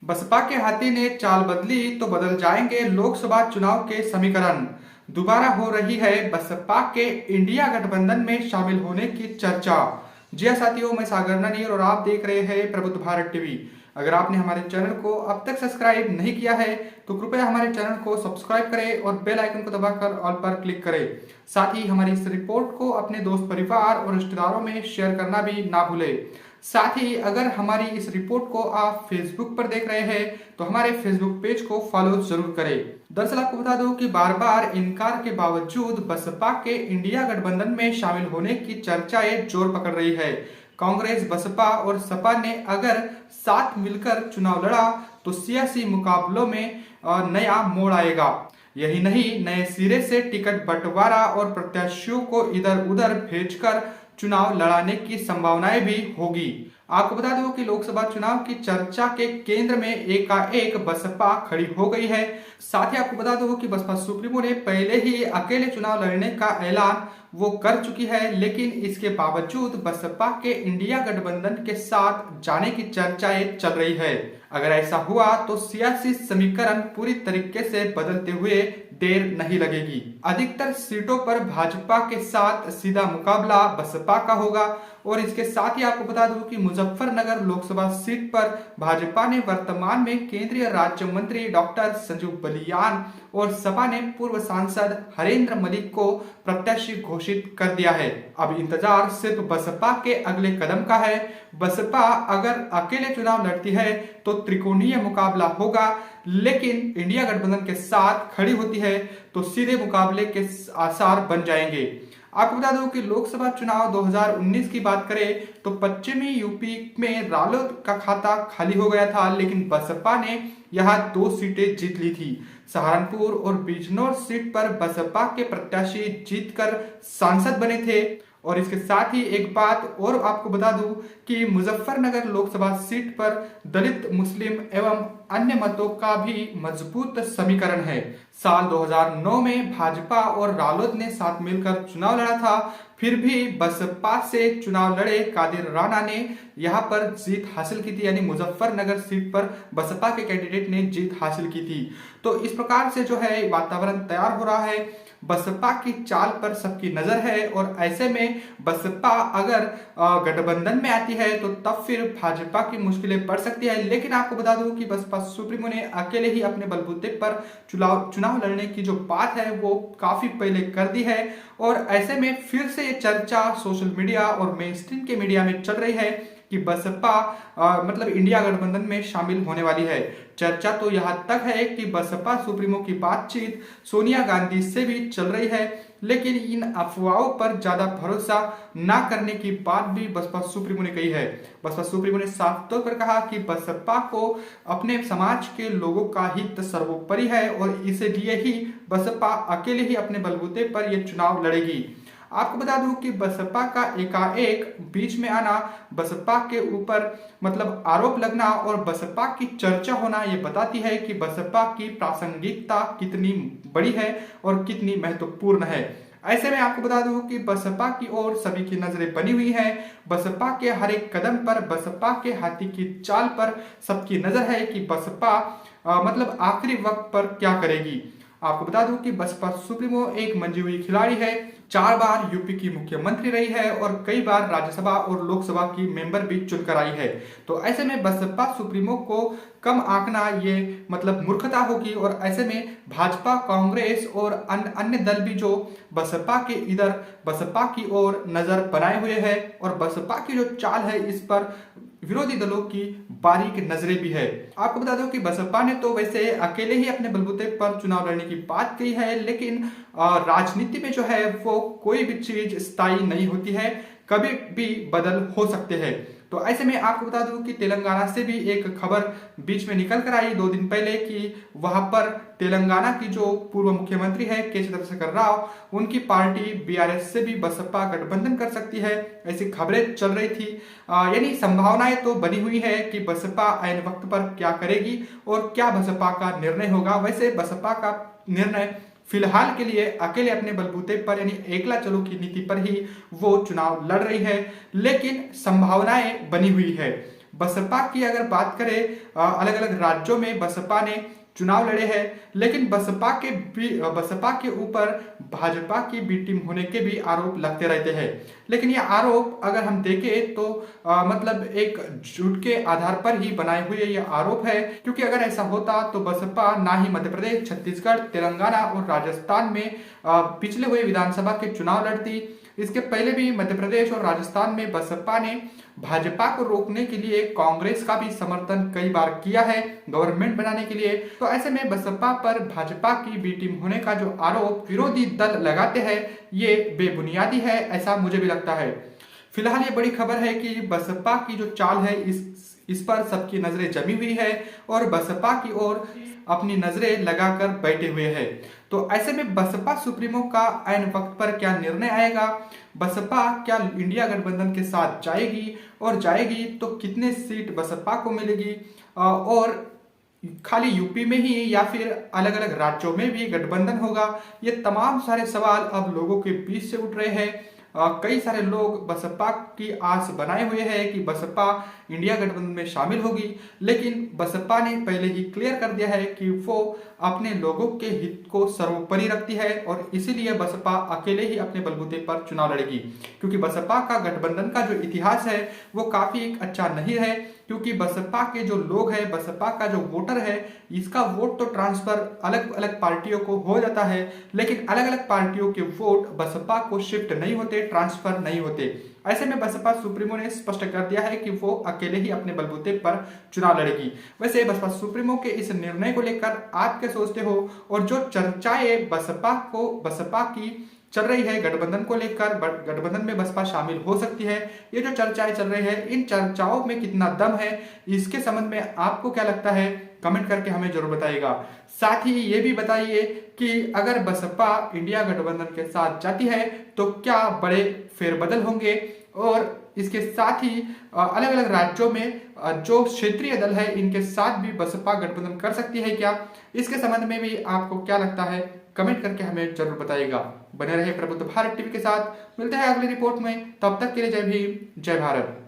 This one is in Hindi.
बसपा के हाथी ने चाल बदली तो बदल जाएंगे लोकसभा चुनाव के समीकरण। दोबारा हो रही है बसपा के इंडिया गठबंधन में शामिल होने की चर्चा। जी हाँ साथियों, मैं सागर नानियर और आप देख रहे हैं प्रबुद्ध भारत टीवी। अगर आपने हमारे चैनल को अब तक सब्सक्राइब नहीं किया है तो कृपया हमारे चैनल को सब्सक्राइब करें और बेल आइकन को दबाकर ऑल पर क्लिक करें। साथ ही हमारी इस रिपोर्ट को अपने दोस्त परिवार और रिश्तेदारों में शेयर करना भी ना भूलें। साथ ही अगर हमारी इस रिपोर्ट को आप फेसबुक पर देख रहे हैं तो हमारे फेसबुक पेज को फॉलो जरूर करें। दरअसल आपको बता दूं कि बार बार इनकार के बावजूद बसपा के इंडिया गठबंधन में शामिल होने की चर्चाएं जोर पकड़ रही है। कांग्रेस, बसपा और सपा ने अगर साथ मिलकर चुनाव लड़ा तो सियासी मुकाबलों में नया मोड़ आएगा। यही नहीं, नए सिरे से टिकट बंटवारा और प्रत्याशियों को इधर उधर भेजकर चुनाव लड़ाने की संभावनाएं भी होगी। आपको बता दो कि लोकसभा चुनाव की चर्चा के केंद्र में एकाएक बसपा खड़ी हो गई है। साथ ही आपको बता दो कि बसपा सुप्रीमो ने पहले ही अकेले चुनाव लड़ने का ऐलान वो कर चुकी है, लेकिन इसके बावजूद बसपा के इंडिया गठबंधन के साथ जाने की चर्चाएं चल रही है। अगर ऐसा हुआ तो सियासी समीकरण पूरी तरीके से बदलते हुए देर नहीं लगेगी। अधिकतर सीटों पर भाजपा के साथ सीधा मुकाबला बसपा का होगा। और इसके साथ ही आपको बता दूं कि मुजफ्फरनगर लोकसभा सीट पर भाजपा ने वर्तमान में केंद्रीय राज्य मंत्री डॉक्टर संजू बलियान और सपा ने पूर्व सांसद हरेंद्र मलिक को प्रत्याशी घोषित कर दिया है। अब इंतजार सिर्फ बसपा के अगले कदम का है। बसपा अगर अकेले चुनाव लड़ती है तो त्रिकोणीय मुकाबला होगा, लेकिन इंडिया गठबंधन के साथ खड़ी होती है तो सीधे मुकाबले के आसार बन जाएंगे। आपको बता दूं कि लोकसभा चुनाव 2019 की बात करें तो पश्चिमी यूपी में रालोद का खाता खाली हो गया था, लेकिन बसपा ने यहां 2 सीटें जीत ली थी। सहारनपुर और बिजनौर सीट पर बसपा के प्रत्याशी जीतकर सांसद बने थे। और इसके साथ ही एक बात और आपको बता दूं कि मुजफ्फरनगर लोकसभा सीट पर दलित, मुस्लिम एवं अन्य मतों का भी मजबूत समीकरण है। साल 2009 में भाजपा और रालोद ने साथ मिलकर चुनाव लड़ा था, फिर भी बसपा से चुनाव लड़े कादिर राणा ने यहां पर जीत हासिल की थी, यानी मुजफ्फरनगर सीट पर बसपा के कैंडिडेट ने जीत हासिल की थी। तो इस प्रकार से जो है वातावरण तैयार हो रहा है। बसपा की चाल पर सबकी नजर है और ऐसे में बसपा अगर गठबंधन में आती है तो तब फिर भाजपा की मुश्किलें बढ़ सकती है। लेकिन आपको बता दूं कि बसपा सुप्रीमो ने अकेले ही अपने बलबूते पर चुनाव लड़ने की जो बात है वो काफी पहले कर दी है। और ऐसे में फिर से ये चर्चा सोशल मीडिया और मेन स्ट्रीम के मीडिया में चल रही है कि बसपा मतलब इंडिया गठबंधन में शामिल होने वाली है। चर्चा तो यहां तक है कि बसपा सुप्रीमो की बातचीत सोनिया गांधी से भी चल रही है, लेकिन इन अफवाहों पर ज्यादा भरोसा ना करने की बात भी बसपा सुप्रीमो ने कही है। बसपा सुप्रीमो ने साफ तौर पर कहा कि बसपा को अपने समाज के लोगों का हित सर्वोपरि है और इसलिए ही बसपा अकेले ही अपने बलबूते पर यह चुनाव लड़ेगी। आपको बता दूं कि बसपा का एकाएक बीच में आना, बसपा के ऊपर मतलब आरोप लगना और बसपा की चर्चा होना ये बताती है कि बसपा की प्रासंगिकता कितनी बड़ी है और कितनी महत्वपूर्ण है। ऐसे में आपको बता दूं कि बसपा की ओर सभी की नजरें बनी हुई हैं। बसपा के हर एक कदम पर, बसपा के हाथी की चाल पर सबकी नजर है कि बसपा मतलब आखिरी वक्त पर क्या करेगी। आपको बता दूं कि बसपा सुप्रीमो एक मंजी हुई खिलाड़ी है। 4 बार यूपी की मुख्यमंत्री रही है और कई बार राज्यसभा और लोकसभा की मेंबर भी चुनकर आई है। तो ऐसे में बसपा सुप्रीमो को कम आंकना ये मतलब मूर्खता होगी। और ऐसे में भाजपा, कांग्रेस और अन्य दल भी जो बसपा के इधर बसपा की ओर नजर बनाए हुए हैं और बसपा की जो चाल है इस पर विरोधी दलों की बारीक नजरें भी है। आपको बता दो कि बसपा ने तो वैसे अकेले ही अपने बलबूते पर चुनाव लड़ने की बात कही है, लेकिन राजनीति में जो है वो कोई भी चीज स्थायी नहीं होती है, कभी भी बदल हो सकते हैं। तो ऐसे में आपको बता दूं कि तेलंगाना से भी एक खबर बीच में निकल कर आई 2 दिन पहले कि वहां पर तेलंगाना की जो पूर्व मुख्यमंत्री है के चंद्रशेखर राव, उनकी पार्टी बीआरएस से भी बसपा गठबंधन कर सकती है, ऐसी खबरें चल रही थी। यानी संभावनाएं तो बनी हुई है कि बसपा ऐन वक्त पर क्या करेगी और क्या बसपा का निर्णय होगा। वैसे बसपा का निर्णय फिलहाल के लिए अकेले अपने बलबूते पर यानी एकला चलो की नीति पर ही वो चुनाव लड़ रही है, लेकिन संभावनाएं बनी हुई है। बसपा की अगर बात करें, अलग अलग राज्यों में बसपा ने चुनाव लड़े हैं, लेकिन बसपा के ऊपर भाजपा की बी टीम होने के भी आरोप लगते रहते हैं। लेकिन ये आरोप अगर हम देखें तो मतलब एक झूठ के आधार पर ही बनाए हुए ये आरोप है, क्योंकि अगर ऐसा होता तो बसपा ना ही मध्य प्रदेश, छत्तीसगढ़, तेलंगाना और राजस्थान में पिछले हुए विधानसभा के चुनाव लड़ती। इसके पहले भी मध्य प्रदेश और राजस्थान में बसपा ने भाजपा को रोकने के लिए कांग्रेस का भी समर्थन कई बार किया है गवर्नमेंट बनाने के लिए। तो ऐसे में बसपा पर भाजपा की बी टीम होने का जो आरोप विरोधी दल लगाते हैं ये बेबुनियादी है, ऐसा मुझे भी लगता है। फिलहाल ये बड़ी खबर है कि बसपा की जो चाल है इस पर सबकी नजरें जमी हुई है और बसपा की ओर अपनी नजरें लगाकर बैठे हुए हैं। तो ऐसे में बसपा सुप्रीमो का ऐन वक्त पर क्या निर्णय आएगा, बसपा क्या इंडिया गठबंधन के साथ जाएगी और जाएगी तो कितने सीट बसपा को मिलेगी, और खाली यूपी में ही या फिर अलग अलग राज्यों में भी गठबंधन होगा, ये तमाम सारे सवाल अब लोगों के बीच से उठ रहे हैं। कई सारे लोग बसपा की आस बनाए हुए हैं कि बसपा इंडिया गठबंधन में शामिल होगी, लेकिन बसपा ने पहले ही क्लियर कर दिया है कि वो अपने लोगों के हित को सर्वोपरि रखती है और इसीलिए बसपा अकेले ही अपने बलबूते पर चुनाव लड़ेगी। क्योंकि बसपा का गठबंधन का जो इतिहास है वो काफी अच्छा नहीं है, क्योंकि बसपा के जो लोग हैं, बसपा का जो वोटर है, इसका वोट तो ट्रांसफर अलग अलग पार्टियों को हो जाता है, लेकिन अलग अलग पार्टियों के वोट बसपा को शिफ्ट नहीं होते, ट्रांसफर नहीं होते। ऐसे में बसपा सुप्रीमो ने स्पष्ट कर दिया है कि वो अकेले ही अपने बलबूते पर चुनाव लड़ेगी। वैसे बसपा सुप्रीमो के इस निर्णय को लेकर आप क्या सोचते हो, और जो चर्चाएं बसपा की चल रही है गठबंधन को लेकर, गठबंधन में बसपा शामिल हो सकती है, ये जो चर्चाएं चल रही है इन चर्चाओं में कितना दम है, इसके संबंध में आपको क्या लगता है, कमेंट करके हमें जरूर बताइएगा। साथ ही ये भी बताइए कि अगर बसपा इंडिया गठबंधन के साथ जाती है तो क्या बड़े फेरबदल होंगे, और इसके साथ ही अलग अलग राज्यों में जो क्षेत्रीय दल है इनके साथ भी बसपा गठबंधन कर सकती है क्या, इसके संबंध में भी आपको क्या लगता है, कमेंट करके हमें जरूर बताइएगा। बने रहे प्रबुद्ध भारत टीवी के साथ, मिलते हैं अगली रिपोर्ट में, तब तक के लिए जय भीम, जय भारत।